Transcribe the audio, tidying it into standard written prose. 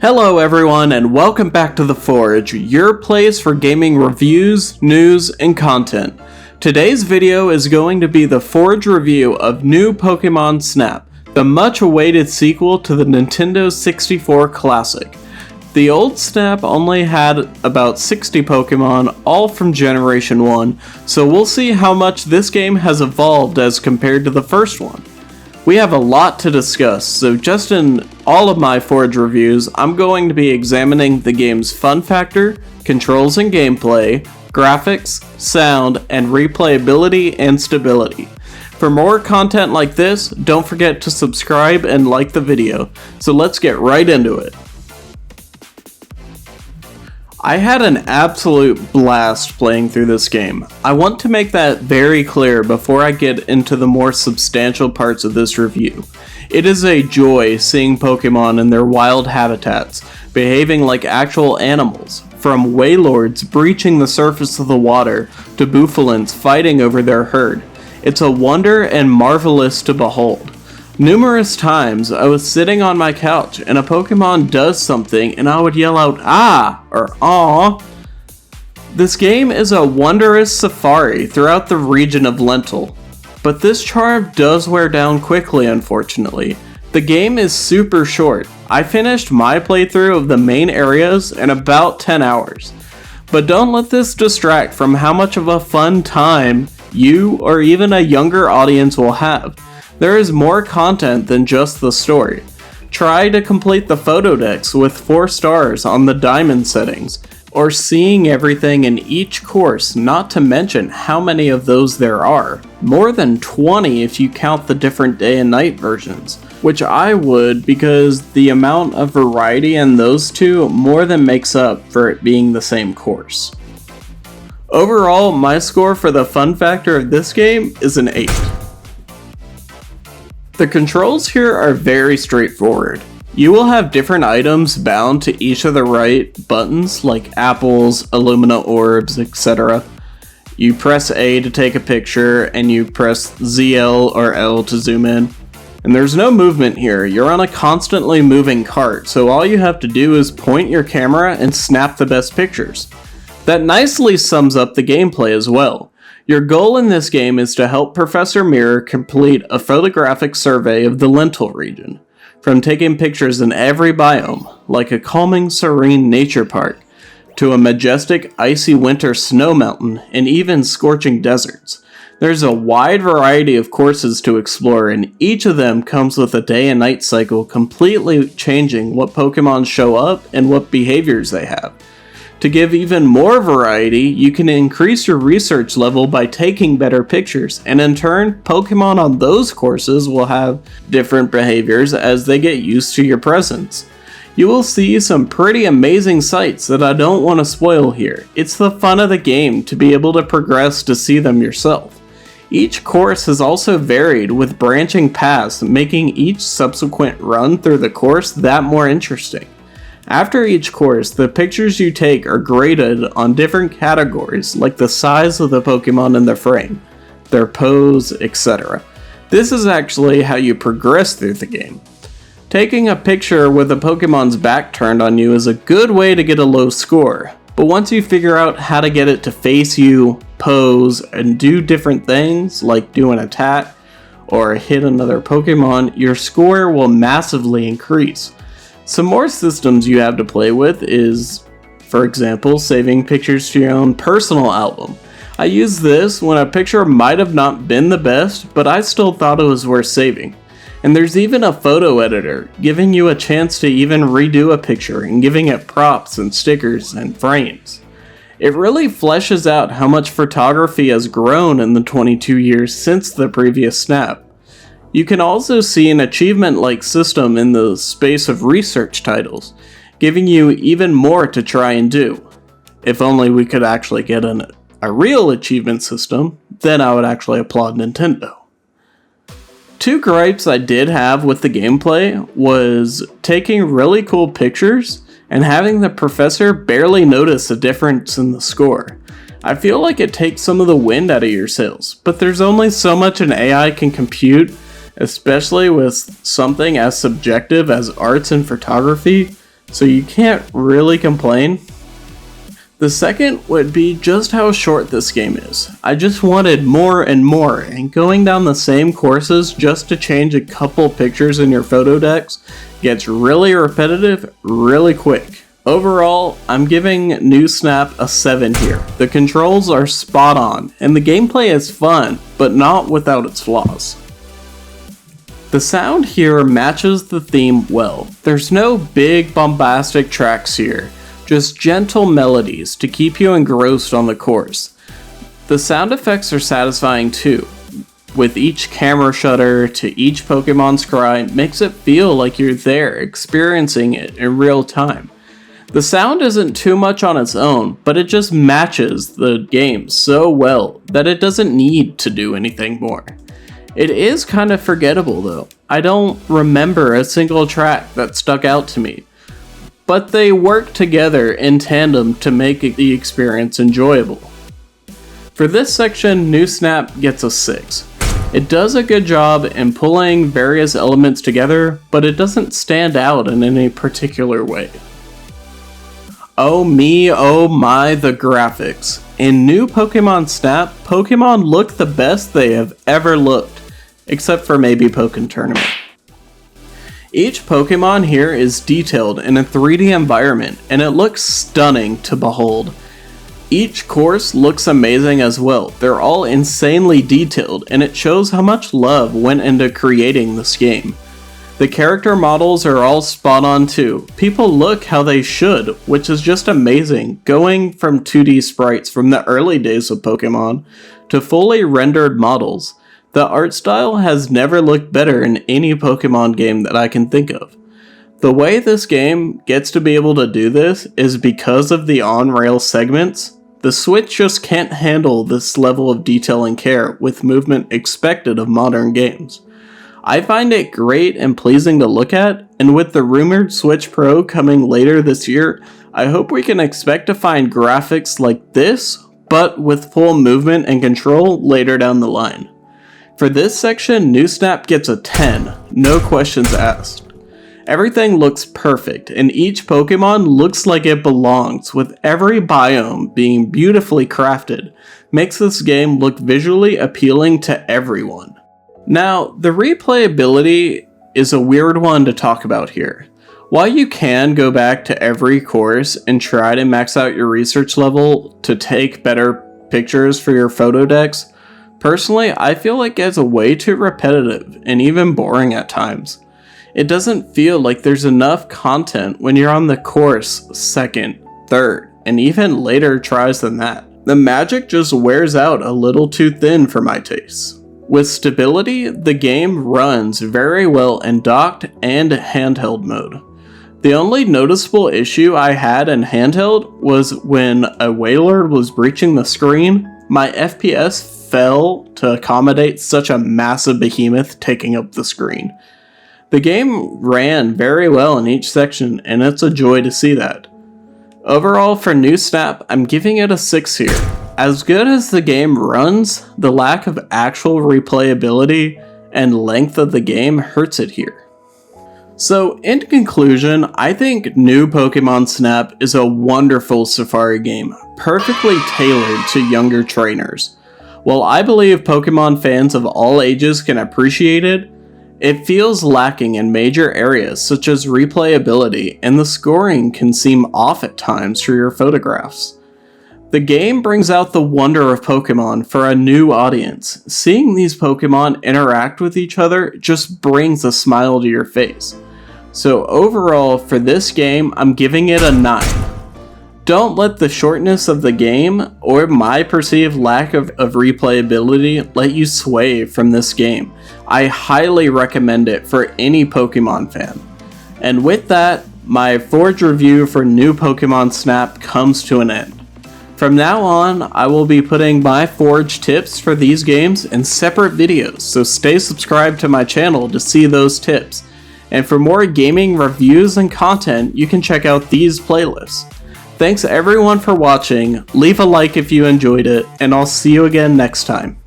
Hello everyone and welcome back to The Forge, your place for gaming reviews, news, and content. Today's video is going to be the Forge review of new Pokemon Snap, the much awaited sequel to the Nintendo 64 classic. The old Snap only had about 60 Pokemon, all from Generation 1, so we'll see how much this game has evolved as compared to the first one. We have a lot to discuss, so just in all of my Forge reviews, I'm going to be examining the game's fun factor, controls and gameplay, graphics, sound, and replayability and stability. For more content like this, don't forget to subscribe and like the video, so let's get right into it. I had an absolute blast playing through this game. I want to make that very clear before I get into the more substantial parts of this review. It is a joy seeing Pokemon in their wild habitats, behaving like actual animals, from Wailords breaching the surface of the water to Bouffalints fighting over their herd. It's a wonder and marvelous to behold. Numerous times, I was sitting on my couch and a Pokemon does something and I would yell out, "Ah!" or "Aw!" This game is a wondrous safari throughout the region of Lentil, but this charm does wear down quickly, unfortunately. The game is super short. I finished my playthrough of the main areas in about 10 hours. But don't let this distract from how much of a fun time you or even a younger audience will have. There is more content than just the story. Try to complete the photo decks with 4 stars on the diamond settings, or seeing everything in each course, not to mention how many of those there are. More than 20 if you count the different day and night versions, which I would because the amount of variety in those two more than makes up for it being the same course. Overall, my score for the fun factor of this game is an 8. The controls here are very straightforward. You will have different items bound to each of the right buttons, like apples, Illumina orbs, etc. You press A to take a picture, and you press ZL or L to zoom in. And there's no movement here, you're on a constantly moving cart, so all you have to do is point your camera and snap the best pictures. That nicely sums up the gameplay as well. Your goal in this game is to help Professor Mirror complete a photographic survey of the Lentil region, from taking pictures in every biome, like a calming, serene nature park, to a majestic, icy winter snow mountain, and even scorching deserts. There's a wide variety of courses to explore, and each of them comes with a day and night cycle completely changing what Pokemon show up and what behaviors they have. To give even more variety, you can increase your research level by taking better pictures, and in turn, Pokemon on those courses will have different behaviors as they get used to your presence. You will see some pretty amazing sights that I don't want to spoil here. It's the fun of the game to be able to progress to see them yourself. Each course has also varied with branching paths, making each subsequent run through the course that more interesting. After each course, the pictures you take are graded on different categories, like the size of the Pokemon in their frame, their pose, etc. This is actually how you progress through the game. Taking a picture with a Pokemon's back turned on you is a good way to get a low score, but once you figure out how to get it to face you, pose, and do different things, like do an attack or hit another Pokemon, your score will massively increase. Some more systems you have to play with is, for example, saving pictures to your own personal album. I used this when a picture might have not been the best, but I still thought it was worth saving. And there's even a photo editor, giving you a chance to even redo a picture and giving it props and stickers and frames. It really fleshes out how much photography has grown in the 22 years since the previous Snap. You can also see an achievement-like system in the space of research titles, giving you even more to try and do. If only we could actually get a real achievement system, then I would actually applaud Nintendo. 2 gripes I did have with the gameplay was taking really cool pictures and having the professor barely notice a difference in the score. I feel like it takes some of the wind out of your sails, but there's only so much an AI can compute, especially with something as subjective as arts and photography, so you can't really complain. The second would be just how short this game is. I just wanted more and more, and going down the same courses just to change a couple pictures in your photo decks gets really repetitive really quick. Overall, I'm giving New Snap a 7 here. The controls are spot on, and the gameplay is fun, but not without its flaws. The sound here matches the theme well. There's no big bombastic tracks here, just gentle melodies to keep you engrossed on the course. The sound effects are satisfying too, with each camera shutter to each Pokemon's cry makes it feel like you're there experiencing it in real time. The sound isn't too much on its own, but it just matches the game so well that it doesn't need to do anything more. It is kind of forgettable though. I don't remember a single track that stuck out to me, but they work together in tandem to make the experience enjoyable. For this section, New Snap gets a 6. It does a good job in pulling various elements together, but it doesn't stand out in any particular way. Oh me, oh my, the graphics. In New Pokemon Snap, Pokemon look the best they have ever looked, except for maybe Pokken Tournament. Each Pokemon here is detailed in a 3D environment, and it looks stunning to behold. Each course looks amazing as well. They're all insanely detailed, and it shows how much love went into creating this game. The character models are all spot on too. People look how they should, which is just amazing, going from 2D sprites from the early days of Pokemon to fully rendered models. The art style has never looked better in any Pokemon game that I can think of. The way this game gets to be able to do this is because of the on-rail segments. The Switch just can't handle this level of detail and care with movement expected of modern games. I find it great and pleasing to look at, and with the rumored Switch Pro coming later this year, I hope we can expect to find graphics like this, but with full movement and control later down the line. For this section, New Snap gets a 10, no questions asked. Everything looks perfect, and each Pokemon looks like it belongs, with every biome being beautifully crafted, makes this game look visually appealing to everyone. Now, the replayability is a weird one to talk about here. While you can go back to every course and try to max out your research level to take better pictures for your photo decks, personally, I feel like it's way too repetitive and even boring at times. It doesn't feel like there's enough content when you're on the course second, third, and even later tries than that. The magic just wears out a little too thin for my taste. With stability, the game runs very well in docked and handheld mode. The only noticeable issue I had in handheld was when a Wailord was breaching the screen, my FPS fell to accommodate such a massive behemoth taking up the screen. The game ran very well in each section, and it's a joy to see that. Overall, for New Snap, I'm giving it a 6 here. As good as the game runs, the lack of actual replayability and length of the game hurts it here. So, in conclusion, I think New Pokemon Snap is a wonderful Safari game, perfectly tailored to younger trainers. While I believe Pokemon fans of all ages can appreciate it, it feels lacking in major areas such as replayability, and the scoring can seem off at times for your photographs. The game brings out the wonder of Pokemon for a new audience. Seeing these Pokemon interact with each other just brings a smile to your face. So overall, for this game, I'm giving it a 9. Don't let the shortness of the game or my perceived lack of replayability let you sway from this game. I highly recommend it for any Pokemon fan. And with that, my Forge review for New Pokemon Snap comes to an end. From now on, I will be putting my Forge tips for these games in separate videos, so stay subscribed to my channel to see those tips. And for more gaming reviews and content, you can check out these playlists. Thanks everyone for watching, leave a like if you enjoyed it, and I'll see you again next time.